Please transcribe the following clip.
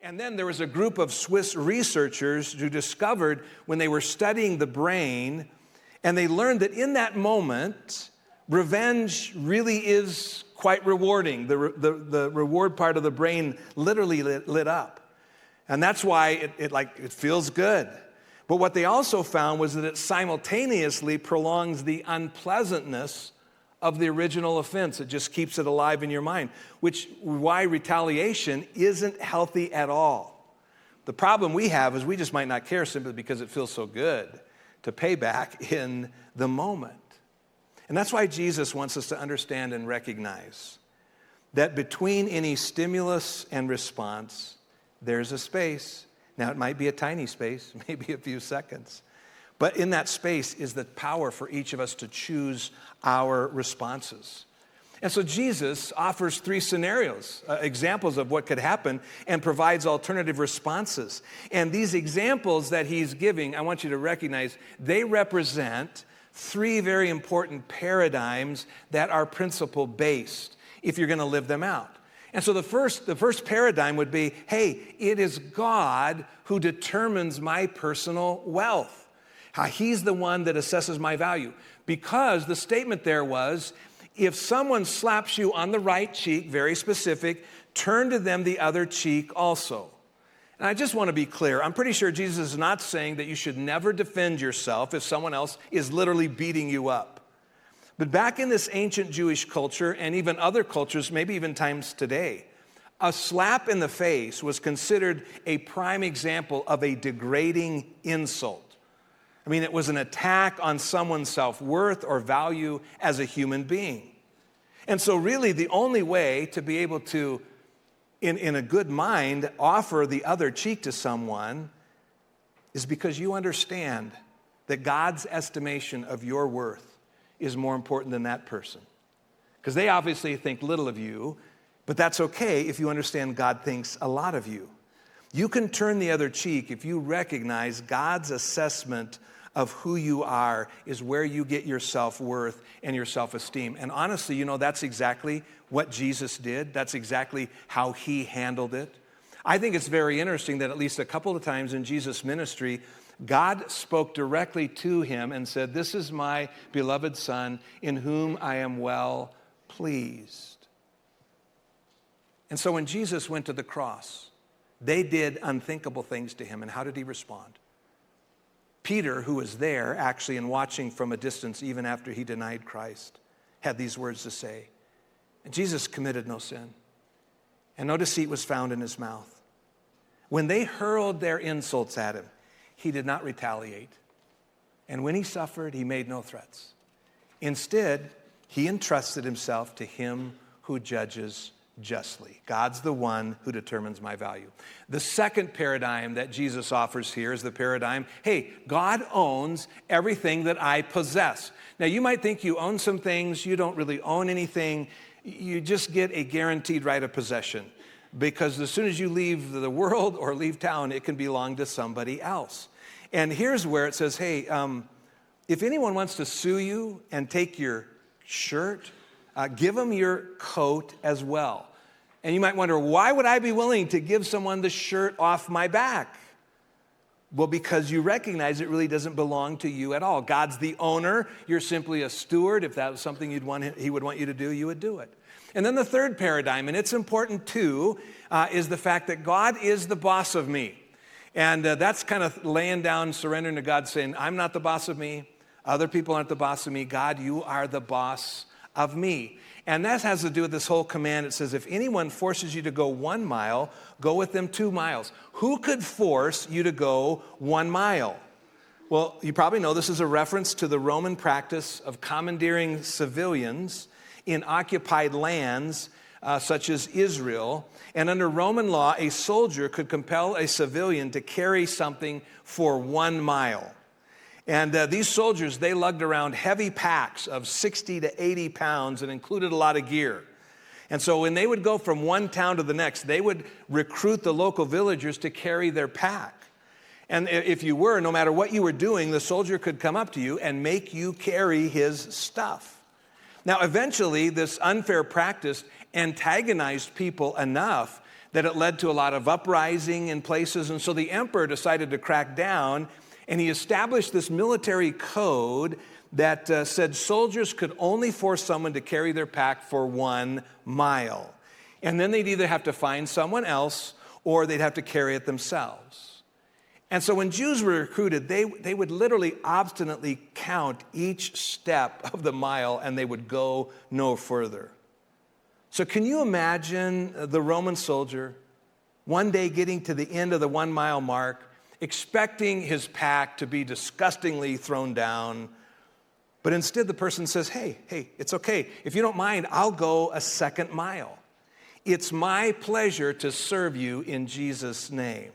And then there was a group of Swiss researchers who discovered when they were studying the brain, and they learned that in that moment, revenge really is quite rewarding. The reward part of the brain literally lit up. And that's why it feels good. But what they also found was that it simultaneously prolongs the unpleasantness of the original offense. It just keeps it alive in your mind, which why retaliation isn't healthy at all. The problem we have is we just might not care simply because it feels so good to pay back in the moment. And that's why Jesus wants us to understand and recognize that between any stimulus and response, there's a space. Now, it might be a tiny space, maybe a few seconds. But in that space is the power for each of us to choose our responses. And so Jesus offers three scenarios, examples of what could happen, and provides alternative responses. And these examples that he's giving, I want you to recognize, they represent three very important paradigms that are principle-based if you're going to live them out. And so the first paradigm would be, hey, it is God who determines my personal wealth. He's the one that assesses my value. Because the statement there was, if someone slaps you on the right cheek, very specific, turn to them the other cheek also. And I just want to be clear. I'm pretty sure Jesus is not saying that you should never defend yourself if someone else is literally beating you up. But back in this ancient Jewish culture and even other cultures, maybe even times today, a slap in the face was considered a prime example of a degrading insult. I mean, it was an attack on someone's self-worth or value as a human being. And so really the only way to be able to, in a good mind, offer the other cheek to someone is because you understand that God's estimation of your worth is more important than that person. Because they obviously think little of you, but that's okay if you understand God thinks a lot of you. You can turn the other cheek if you recognize God's assessment of who you are is where you get your self-worth and your self-esteem. And honestly, that's exactly what Jesus did. That's exactly how he handled it. I think it's very interesting that at least a couple of times in Jesus' ministry, God spoke directly to him and said, "This is my beloved Son in whom I am well pleased." And so when Jesus went to the cross, they did unthinkable things to him. And how did he respond? Peter, who was there actually and watching from a distance even after he denied Christ, had these words to say. And Jesus committed no sin, and no deceit was found in his mouth. When they hurled their insults at him, he did not retaliate. And when he suffered, he made no threats. Instead, he entrusted himself to him who judges justly. God's the one who determines my value. The second paradigm that Jesus offers here is the paradigm, hey, God owns everything that I possess. Now, you might think you own some things. You don't really own anything. You just get a guaranteed right of possession. Because as soon as you leave the world or leave town, it can belong to somebody else. And here's where it says, hey, if anyone wants to sue you and take your shirt, give them your coat as well. And you might wonder, why would I be willing to give someone the shirt off my back? Well, because you recognize it really doesn't belong to you at all. God's the owner. You're simply a steward. If that was something he would want you to do, you would do it. And then the third paradigm, and it's important too, is the fact that God is the boss of me. And that's kind of laying down, surrendering to God, saying, I'm not the boss of me. Other people aren't the boss of me. God, you are the boss of me. And that has to do with this whole command. It says, if anyone forces you to go 1 mile, go with them 2 miles. Who could force you to go 1 mile? Well, you probably know this is a reference to the Roman practice of commandeering civilians in occupied lands such as Israel. And under Roman law, a soldier could compel a civilian to carry something for 1 mile. And these soldiers, they lugged around heavy packs of 60 to 80 pounds and included a lot of gear. And so when they would go from one town to the next, they would recruit the local villagers to carry their pack. And if you were, no matter what you were doing, the soldier could come up to you and make you carry his stuff. Now, eventually, this unfair practice antagonized people enough that it led to a lot of uprising in places. And so the emperor decided to crack down, and he established this military code that said soldiers could only force someone to carry their pack for 1 mile. And then they'd either have to find someone else or they'd have to carry it themselves. And so when Jews were recruited, they would literally obstinately count each step of the mile, and they would go no further. So can you imagine the Roman soldier one day getting to the end of the 1 mile mark, expecting his pack to be disgustingly thrown down, but instead the person says, hey, it's okay. If you don't mind, I'll go a 2nd mile. It's my pleasure to serve you in Jesus' name.